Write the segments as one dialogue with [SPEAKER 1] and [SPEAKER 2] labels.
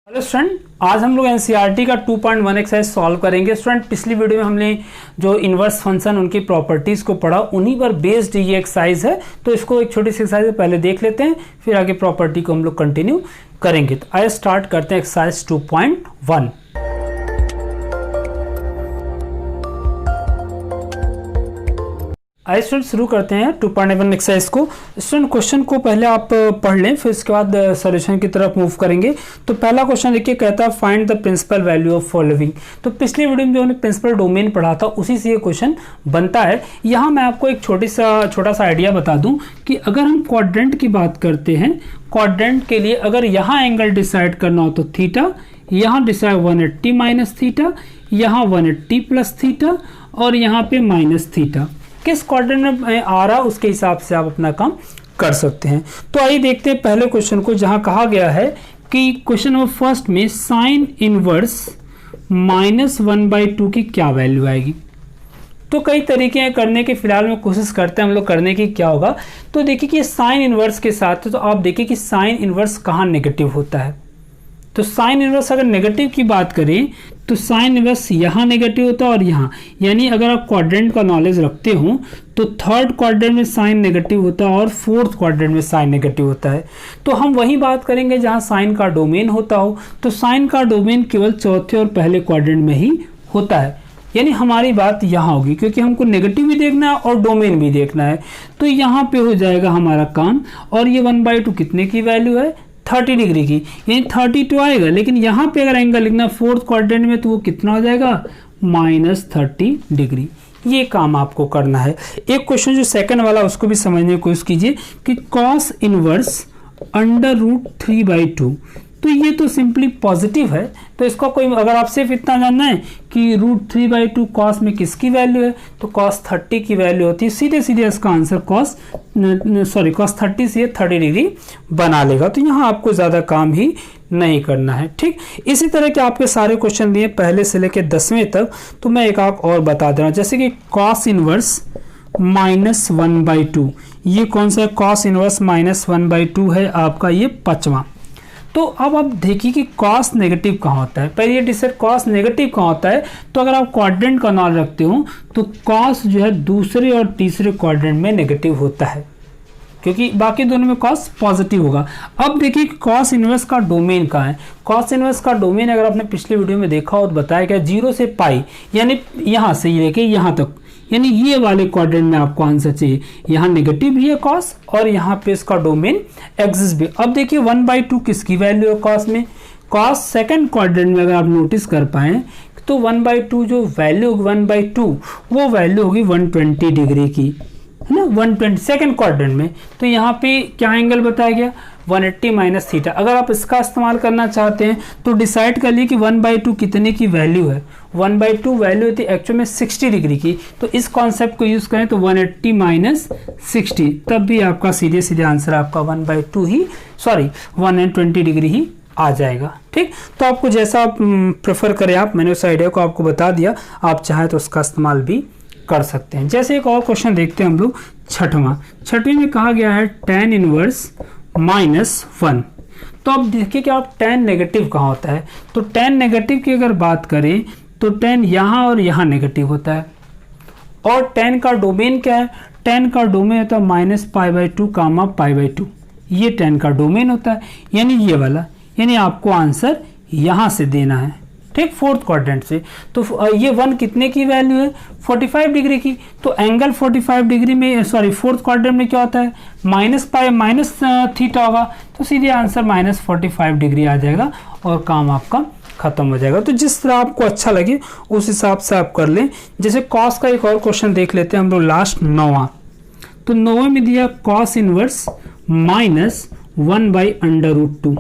[SPEAKER 1] Hello student, आज हम लोग एनसीईआरटी का 2.1 एक्सरसाइज सॉल्व करेंगे। स्टूडेंट, पिछली वीडियो में हमने जो इन्वर्स फंक्शन उनकी प्रॉपर्टीज को पढ़ा, उन्हीं पर बेस्ड ये एक्सरसाइज है। तो इसको एक छोटी सी एक्सरसाइज पहले देख लेते हैं, फिर आगे प्रॉपर्टी को हम लोग कंटिन्यू करेंगे। तो आइए स्टार्ट करते हैं एक्सरसाइज 2.1। आइए स्टूडेंट शुरू करते हैं 2.1 एक्सरसाइज को। स्टूडेंट, क्वेश्चन को पहले आप पढ़ लें, फिर इसके बाद सॉल्यूशन की तरफ मूव करेंगे। तो पहला क्वेश्चन देखिए, कहता है find the principal value of following. तो पिछली वीडियो में जो हमने प्रिंसिपल डोमेन पढ़ा था, उसी से ये क्वेश्चन बनता है। यहाँ मैं आपको एक छोटा सा आइडिया बता दूं कि अगर हम क्वाड्रेंट की बात करते हैं, क्वाड्रेंट के लिए अगर यहाँ एंगल डिसाइड करना हो तो थीटा, यहाँ डिसाइड 180 माइनस थीटा, यहाँ 180 प्लस थीटा और यहाँ पे माइनस थीटा। किस क्वाड्रेंट में आ रहा है उसके हिसाब से आप अपना काम कर सकते हैं। तो आइए देखते हैं पहले क्वेश्चन को, जहां कहा गया है कि क्वेश्चन नंबर फर्स्ट में साइन इनवर्स -1/2 की क्या वैल्यू आएगी। तो कई तरीके हैं करने के, फिलहाल में कोशिश करते हैं हम लोग करने की क्या होगा। तो देखिए कि साइन इनवर्स के साथ, तो आप देखिए कि साइन इनवर्स कहाँ नेगेटिव होता है। तो साइन इनवर्स अगर नेगेटिव की बात करें तो साइन इनवर्स यहाँ नेगेटिव होता है और यहाँ, यानी अगर आप क्वाड्रेंट का नॉलेज रखते हो तो थर्ड क्वाड्रेंट में साइन नेगेटिव होता है और फोर्थ क्वाड्रेंट में साइन नेगेटिव होता है। तो हम वही बात करेंगे जहाँ साइन का डोमेन होता हो। तो साइन का डोमेन केवल चौथे और पहले क्वाड्रेंट में ही होता है, यानी हमारी बात यहाँ होगी, क्योंकि हमको नेगेटिव भी देखना है और डोमेन भी देखना है। तो यहाँ पे हो जाएगा हमारा काम। और ये 1/2 कितने की वैल्यू है? 30 डिग्री की, यानी 32 आएगा। लेकिन यहाँ पे अगर एंगल लिखना फोर्थ क्वाड्रेंट में तो वो कितना हो जाएगा? -30 डिग्री। ये काम आपको करना है। एक क्वेश्चन जो सेकंड वाला, उसको भी समझने की कोशिश कीजिए कि cos इनवर्स √3/2। तो ये तो सिंपली पॉजिटिव है, तो इसका कोई, अगर आप सिर्फ इतना जानना है कि √3/2 cos में किसकी वैल्यू है, तो cos 30 की वैल्यू होती है। सीधे सीधे इसका आंसर cos 30 से 30 डिग्री बना लेगा। तो यहाँ आपको ज़्यादा काम ही नहीं करना है, ठीक। इसी तरह के आपके सारे क्वेश्चन दिए पहले से लेकर 10वें तक। तो मैं एक आप और बता दे रहा हूँ, जैसे कि cos इनवर्स -1/2, ये कौन सा है? cos इनवर्स -1/2 है आपका ये 5वां। तो अब आप देखिए कि cos नेगेटिव कहाँ होता है। पहले ये डिसाइड cos नेगेटिव कहाँ होता है। तो अगर आप क्वाड्रेंट का नॉलेज रखते हो तो cos जो है दूसरे और तीसरे क्वाड्रेंट में नेगेटिव होता है, क्योंकि बाकी दोनों में cos पॉजिटिव होगा। अब देखिए cos इनवर्स का डोमेन कहाँ है। cos इनवर्स का डोमेन अगर आपने पिछले वीडियो में देखा हो तो बताया गया 0 से पाई, यानी यहाँ से ये लेके यहाँ तक, यानी ये वाले क्वाड्रेंट में आपको आंसर चाहिए। यहाँ नेगेटिव भी है cos और यहाँ पे इसका डोमेन एग्जिस्ट भी। अब देखिए 1/2 किसकी वैल्यू है cos में? cos सेकंड क्वाड्रेंट में अगर आप नोटिस कर पाए तो 1/2 जो वैल्यू होगी 1/2, वो वैल्यू होगी 120 डिग्री की, है ना, 120 सेकंड क्वाड्रेंट में। तो यहाँ पे क्या एंगल बताया गया? 180 माइनस थीटा। अगर आप इसका इस्तेमाल करना चाहते हैं तो डिसाइड कर लिए कि 1/2 कितने की वैल्यू है। 1/2 वैल्यू होती है एक्चुअल में 60 डिग्री की। तो इस कॉन्सेप्ट को यूज करें तो 180 माइनस 60, तब भी आपका सीधे सीधे आंसर आपका 120 डिग्री ही आ जाएगा, ठीक। तो आपको जैसा आप प्रेफर करें आप, मैंने उस आइडिया को आपको बता दिया, आप चाहें तो उसका इस्तेमाल भी कर सकते हैं। जैसे एक और क्वेश्चन देखते हैं हम लोग, छठवें में कहा गया है tan इनवर्स -1। तो अब देखिए कि आप tan नेगेटिव कहाँ होता है। तो tan नेगेटिव की अगर बात करें तो tan यहाँ और यहाँ नेगेटिव होता है। और tan का डोमेन क्या है? tan का डोमेन होता है -π/2, π/2। ये tan का डोमेन होता है, यानी ये वाला, यानी आपको आंसर यहाँ से देना है, ठीक, फोर्थ क्वाड्रेंट से। तो ये 1 कितने की वैल्यू है? 45 डिग्री की। तो एंगल 45 डिग्री में, फोर्थ क्वाड्रेंट में क्या होता है? माइनस थीटा होगा। तो सीधे आंसर -45 डिग्री आ जाएगा और काम आपका खत्म हो जाएगा। तो जिस तरह आपको अच्छा लगे उस हिसाब से आप कर लें। जैसे cos का एक और क्वेश्चन देख लेते हैं हम लोग, लास्ट 9वां। तो 9वें में दिया cos इनवर्स -1/√2।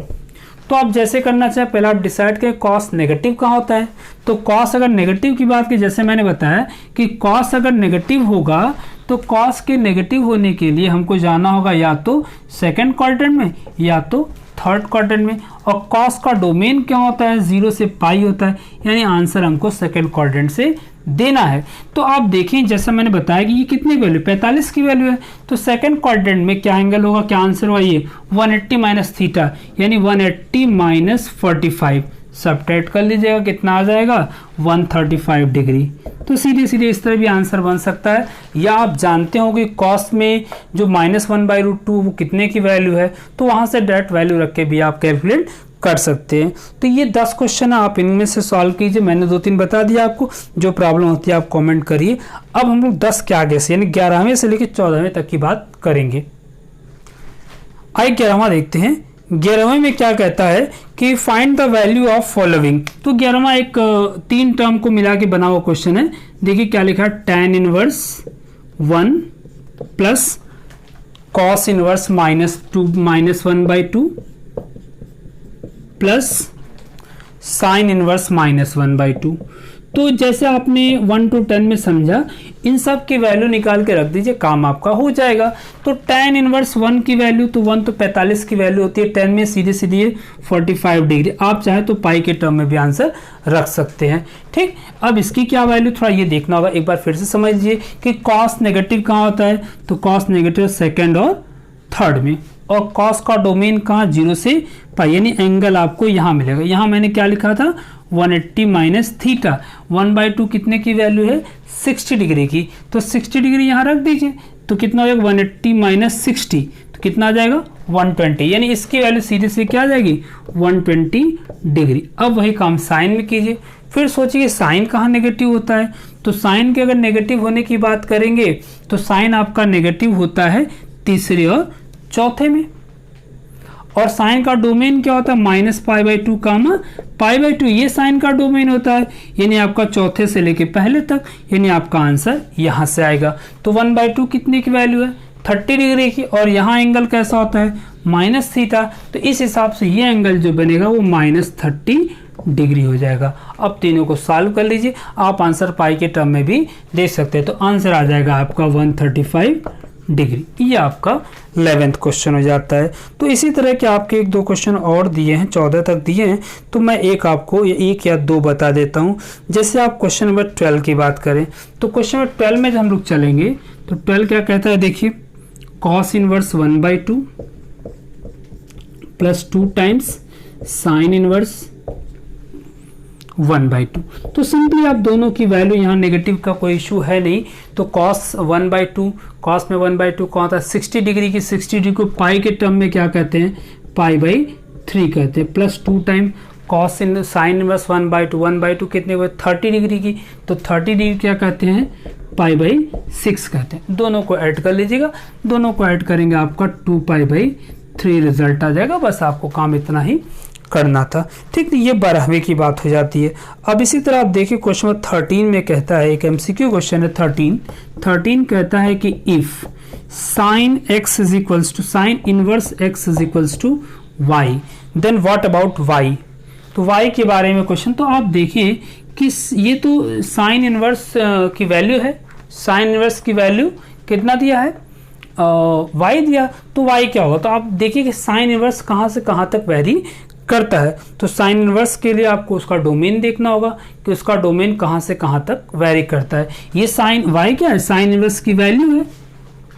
[SPEAKER 1] तो आप जैसे करना चाहे, पहले आप डिसाइड करें cos नेगेटिव कहाँ होता है। तो cos अगर नेगेटिव की बात की, जैसे मैंने बताया कि cos अगर नेगेटिव होगा तो cos के नेगेटिव होने के लिए हमको जाना होगा या तो सेकंड क्वाड्रेंट में या तो थर्ड क्वाड्रेंट में। और cos का डोमेन क्या होता है? 0 से पाई होता है, यानी आंसर हमको सेकंड क्वाड्रेंट से देना है। तो आप देखें जैसा मैंने बताया कि ये कितने की वैल्यू 45 की वैल्यू है, तो सेकंड क्वाड्रेंट में क्या एंगल होगा, क्या आंसर हुआ ये 180 माइनस थीटा, यानी 180 माइनस 45 सब्ट्रैक्ट कर लीजिएगा, कितना आ जाएगा 135 डिग्री। तो सीधे सीधे इस तरह भी आंसर बन सकता है। या आप जानते हो कि कॉस में जो -1/√2 वो कितने की वैल्यू है, तो वहाँ से डायरेक्ट वैल्यू रख के भी आप कैलकुलेट कर सकते हैं। तो ये 10 क्वेश्चन है, आप इनमें से सॉल्व कीजिए। मैंने 2-3 बता दिया आपको, जो प्रॉब्लम होती है आप कमेंट करिए। अब हम लोग 10 के आगे से यानी 11वें से लेकर 14वें तक की बात करेंगे। आइए 11वां देखते हैं। 11वें में क्या कहता है कि find the value of following. तो 11वां एक 3 टर्म को मिला के बना हुआ क्वेश्चन है। देखिए क्या लिखा है, tan inverse 1 plus cos inverse -1/2 plus sine inverse -1/2। तो जैसे आपने 1 to 10 में समझा, इन सब की वैल्यू निकाल के रख दीजिए, काम आपका हो जाएगा। तो tan इनवर्स 1 की वैल्यू, तो 1 तो 45 की वैल्यू होती है, 10 में सीधे सीधे 45 डिग्री। आप चाहे तो पाई के टर्म में भी आंसर रख सकते हैं। ठीक, अब इसकी क्या वैल्यू थोड़ा ये देखना होगा, एक बार फिर से समझिए कि कॉस नेगेटिव कहाँ होता है, तो कॉस नेगेटिव सेकेंड और थर्ड में, और कॉस का डोमेन कहाँ 0 से पाई, यानी एंगल आपको यहाँ मिलेगा। यहाँ मैंने क्या लिखा था 180 माइनस थीटा, 1/2 कितने की वैल्यू है 60 डिग्री की, तो 60 डिग्री यहाँ रख दीजिए, तो कितना हो जाएगा 180 माइनस 60, तो कितना आ जाएगा 120, यानी इसकी वैल्यू सीधे से क्या आ जाएगी 120 डिग्री। अब वही काम साइन में कीजिए। फिर सोचिए साइन कहाँ नेगेटिव होता है, तो साइन के अगर नेगेटिव होने की बात करेंगे तो साइन आपका नेगेटिव होता है तीसरे और चौथे में, और साइन का डोमेन क्या होता है -π/2 कामा π/2, ये साइन का डोमेन होता है, यानी आपका चौथे से लेके पहले तक, यानी आपका आंसर यहाँ से आएगा। तो 1/2 कितने की वैल्यू है 30 डिग्री की, और यहाँ एंगल कैसा होता है -θ, तो इस हिसाब से ये एंगल जो बनेगा वो -30 डिग्री हो जाएगा। अब तीनों को सॉल्व कर लीजिए, आप आंसर पाई के टर्म में भी दे सकते हैं, तो आंसर आ जाएगा आपका 135 डिग्री। ये आपका 11th क्वेश्चन हो जाता है। तो इसी तरह के आपके 1-2 क्वेश्चन और दिए हैं, 14 तक दिए हैं, तो मैं एक आपको एक या दो बता देता हूँ। जैसे आप क्वेश्चन नंबर 12 की बात करें, तो क्वेश्चन नंबर 12 में जब हम लोग चलेंगे तो 12 क्या कहता है, देखिए cos inverse 1/2 plus 2 times sine inverse 1/2। तो सिंपली आप दोनों की वैल्यू, यहाँ नेगेटिव का कोई इशू है नहीं, तो cos 1/2, cos में 1/2 कौन होता है 60 डिग्री की, 60 डिग्री को पाई के टर्म में क्या कहते हैं π/3 कहते हैं, प्लस 2 टाइम cos इन साइन इनवर्स 1/2, 1/2 कितने हुए 30 डिग्री की, तो 30 डिग्री क्या कहते हैं π/6 कहते हैं। दोनों को ऐड कर लीजिएगा, दोनों को ऐड करेंगे आपका 2π/3 रिजल्ट आ जाएगा। बस आपको काम इतना ही करना था। ठीक, ये 12वें की बात हो जाती है। अब इसी तरह आप देखिए क्वेश्चन 13 में कहता है, एक MCQ क्वेश्चन है 13 कहता है कि if sine x is equals to sine inverse x is equals to y, then what about y। तो y के बारे में क्वेश्चन, तो आप देखिए कि ये तो साइन इनवर्स की वैल्यू है, साइन इनवर्स की वैल्यू कितना दिया है y दिया, तो y क्या होगा, तो आप देखिए कि साइन इनवर्स कहाँ से कहाँ तक वेरी करता है। तो साइन इनवर्स के लिए आपको उसका डोमेन देखना होगा कि उसका डोमेन कहाँ से कहाँ तक वेरी करता है। ये साइन y क्या है, साइन इनवर्स की वैल्यू है,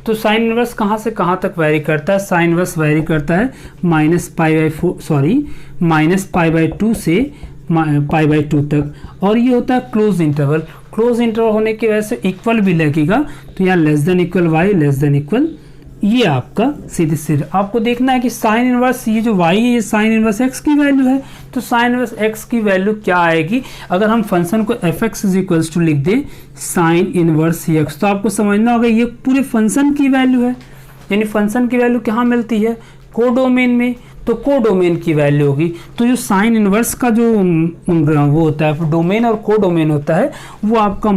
[SPEAKER 1] तो साइन इनवर्स कहाँ से कहाँ तक वेरी करता है, साइन इनवर्स वेरी करता है -π/2 से π/2 तक, और ये होता है क्लोज इंटरवल। क्लोज इंटरवल होने की वजह से इक्वल भी लगेगा, तो यहाँ less than equal y less than equal, ये आपका सीधे सीधे आपको देखना है कि साइन इनवर्स ये जो y है ये साइन इनवर्स x की वैल्यू है, तो साइन इनवर्स x की वैल्यू क्या आएगी, अगर हम फंक्शन को fx इज इक्वल्स टू लिख दें साइन इनवर्स x, तो आपको समझना होगा ये पूरे फंक्शन की वैल्यू है, यानी फंक्शन की वैल्यू कहाँ मिलती है कोडोमेन में, तो कोडोमेन की वैल्यू होगी। तो जो साइन इनवर्स का जो वो होता है डोमेन और कोडोमेन होता है वो आपका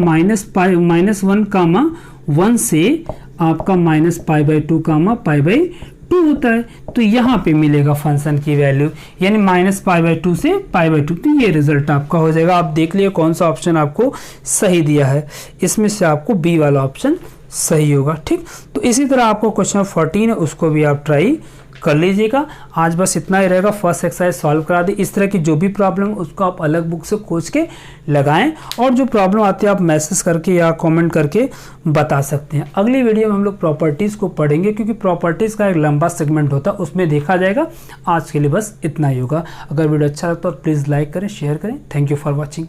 [SPEAKER 1] -1 से आपका -π/2 π/2 होता है, तो यहाँ पे मिलेगा फंक्शन की वैल्यू, यानी -π/2 से π/2, तो ये रिजल्ट आपका हो जाएगा। आप देख लिए कौन सा ऑप्शन आपको सही दिया है, इसमें से आपको बी वाला ऑप्शन सही होगा। ठीक, तो इसी तरह आपको क्वेश्चन 14 है, उसको भी आप ट्राई कर लीजिएगा। आज बस इतना ही रहेगा, फर्स्ट एक्सरसाइज सॉल्व करा दी। इस तरह की जो भी प्रॉब्लम उसको आप अलग बुक से खोज के लगाएं, और जो प्रॉब्लम आती है आप मैसेज करके या कमेंट करके बता सकते हैं। अगली वीडियो में हम लोग प्रॉपर्टीज़ को पढ़ेंगे, क्योंकि प्रॉपर्टीज़ का एक लंबा सेगमेंट होता है, उसमें देखा जाएगा। आज के लिए बस इतना ही होगा। अगर वीडियो अच्छा लगता है तो प्लीज़ लाइक करें, शेयर करें। Thank you for watching.